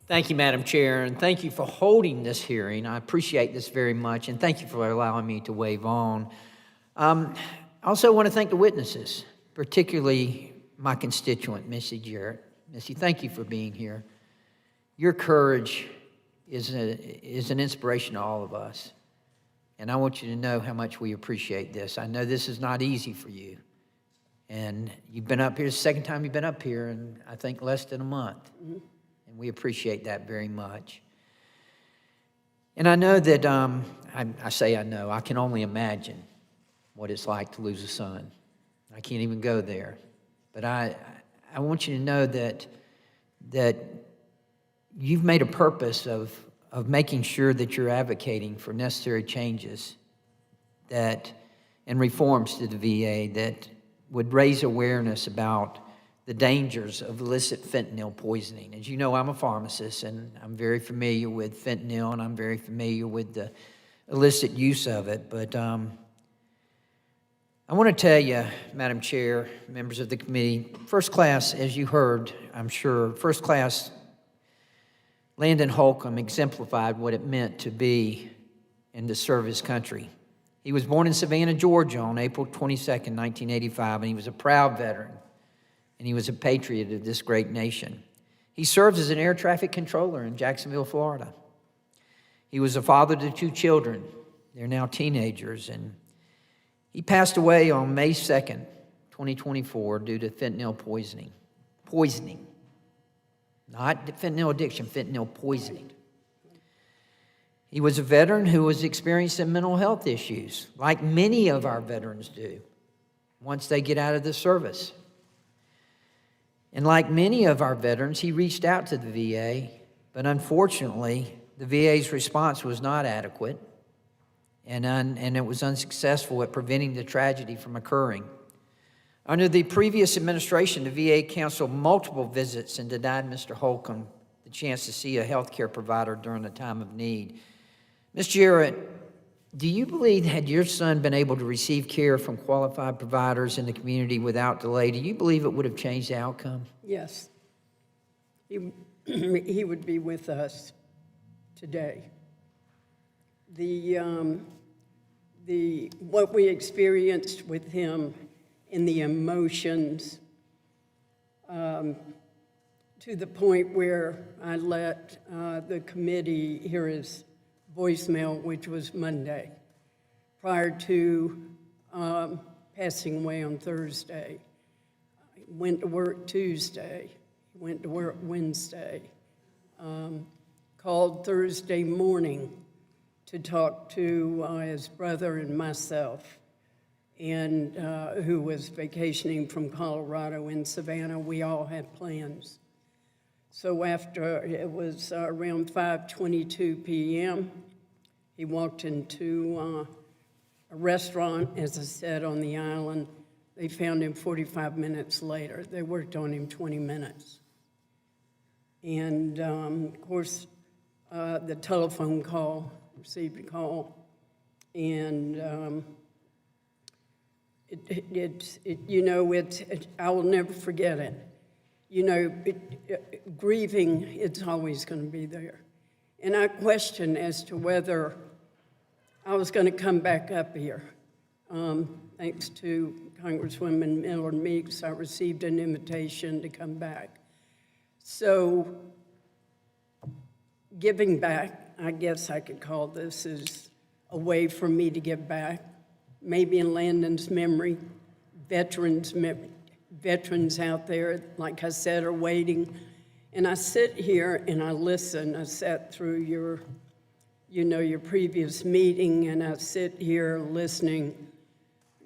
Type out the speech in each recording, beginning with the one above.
Thank you, Madam Chair, and thank you for holding this hearing. I appreciate this very much, and thank you for allowing me to wave on. I also want to thank the witnesses, particularly my constituent, Missy Jarrett. Missy, thank you for being here. Your courage is an inspiration to all of us, and I want you to know how much we appreciate this. I know this is not easy for you, and you've been up here, it's the second time you've been up here in, I think, less than a month. Mm-hmm. And we appreciate that very much. And I know that, I can only imagine what it's like to lose a son. I can't even go there. But I want you to know that you've made a purpose of making sure that you're advocating for necessary changes and reforms to the VA that would raise awareness about the dangers of illicit fentanyl poisoning. As you know, I'm a pharmacist, and I'm very familiar with fentanyl, and I'm very familiar with the illicit use of it. But I want to tell you, Madam Chair, members of the committee, first class, as you heard, I'm sure, first class Landon Holcomb exemplified what it meant to be and to serve his country. He was born in Savannah, Georgia on April 22nd, 1985, and he was a proud veteran. And he was a patriot of this great nation. He served as an air traffic controller in Jacksonville, Florida. He was a father to 2 children. They're now teenagers. And he passed away on May 2nd, 2024, due to fentanyl poisoning. Poisoning. Not fentanyl addiction, fentanyl poisoning. He was a veteran who was experiencing mental health issues, like many of our veterans do once they get out of the service. And like many of our veterans, he reached out to the VA, but unfortunately, the VA's response was not adequate, and it was unsuccessful at preventing the tragedy from occurring. Under the previous administration, the VA canceled multiple visits and denied Mr. Holcomb the chance to see a health care provider during a time of need. Ms. Jarrett, do you believe, had your son been able to receive care from qualified providers in the community without delay, do you believe it would have changed the outcome? Yes. He would be with us today. What we experienced with him in the emotions, to the point where I let the committee hear his voicemail, which was Monday, prior to passing away on Thursday. He went to work Tuesday, went to work Wednesday, called Thursday morning to talk to his brother and myself, and who was vacationing from Colorado in Savannah. We all had plans. So after it was around 5:22 p.m., he walked into a restaurant, as I said, on the island. They found him 45 minutes later. They worked on him 20 minutes. And, of course, the telephone call, received a call, and I will never forget it. You know, grieving, it's always going to be there. And I questioned as to whether I was going to come back up here. Thanks to Congresswoman Miller Meeks, I received an invitation to come back. So giving back, I guess I could call this, is a way for me to give back. Maybe in Landon's memory, veterans out there, like I said, are waiting. And I sit here and I listen. I sat through your previous meeting, and I sit here listening,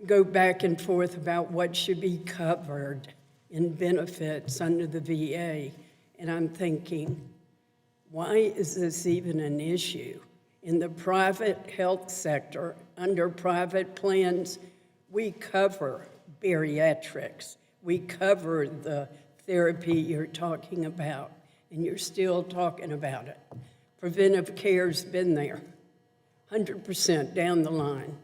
go back and forth about what should be covered in benefits under the VA. And I'm thinking, why is this even an issue? In the private health sector, under private plans, we cover bariatrics. We cover the therapy you're talking about, and you're still talking about it. Preventive care's been there, 100% down the line.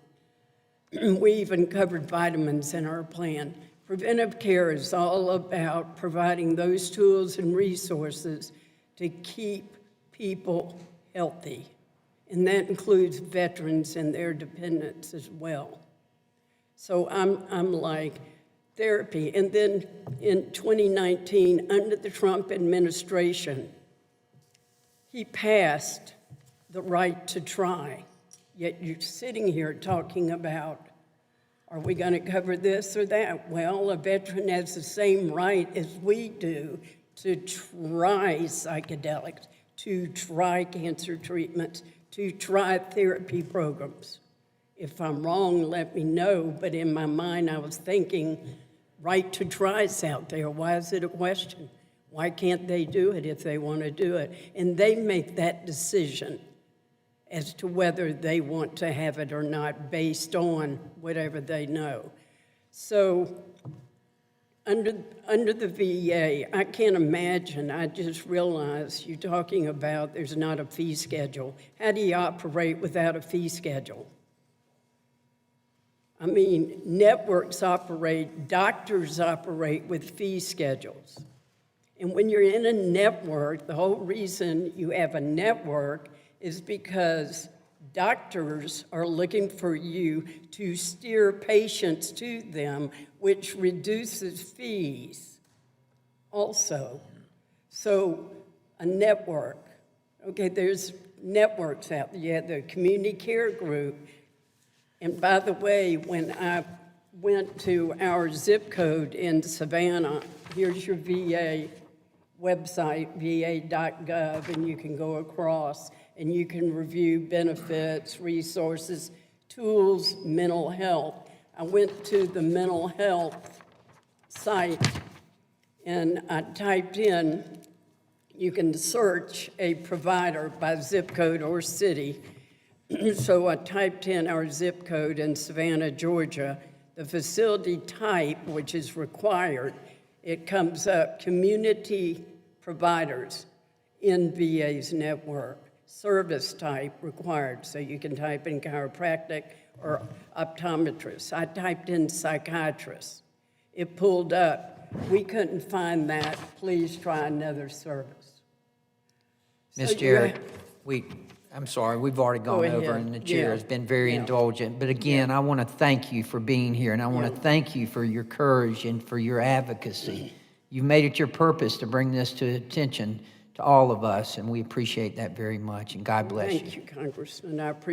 We even covered vitamins in our plan. Preventive care is all about providing those tools and resources to keep people healthy. And that includes veterans and their dependents as well. So I'm like, therapy. And then in 2019, under the Trump administration, he passed the right to try. Yet you're sitting here talking about, are we going to cover this or that? Well, a veteran has the same right as we do to try psychedelics, to try cancer treatments, to try therapy programs. If I'm wrong, let me know, but in my mind I was thinking, right to try's out there. Why is it a question? Why can't they do it if they want to do it? And they make that decision as to whether they want to have it or not based on whatever they know. So under the VA, I can't imagine, I just realized you're talking about there's not a fee schedule. How do you operate without a fee schedule? I mean, networks operate, doctors operate with fee schedules. And when you're in a network, the whole reason you have a network is because doctors are looking for you to steer patients to them, which reduces fees also. So a network, okay, there's networks out there. You have the community care group. And by the way, when I went to our zip code in Savannah, here's your VA website, va.gov, and you can go across and you can review benefits, resources, tools, mental health. I went to the mental health site and I typed in, you can search a provider by zip code or city. So I typed in our zip code in Savannah, Georgia, the facility type, which is required. It comes up, community providers in VA's network. Service type required, so you can type in chiropractic or optometrist. I typed in psychiatrist. It pulled up. We couldn't find that. Please try another service. Ms. Jarrett, I'm sorry, we've already gone over, and the chair has been very indulgent. But again, I want to thank you for being here, and I want to thank you for your courage and for your advocacy. You've made it your purpose to bring this to attention to all of us, and we appreciate that very much, and God bless you. Thank you, Congressman. I appreciate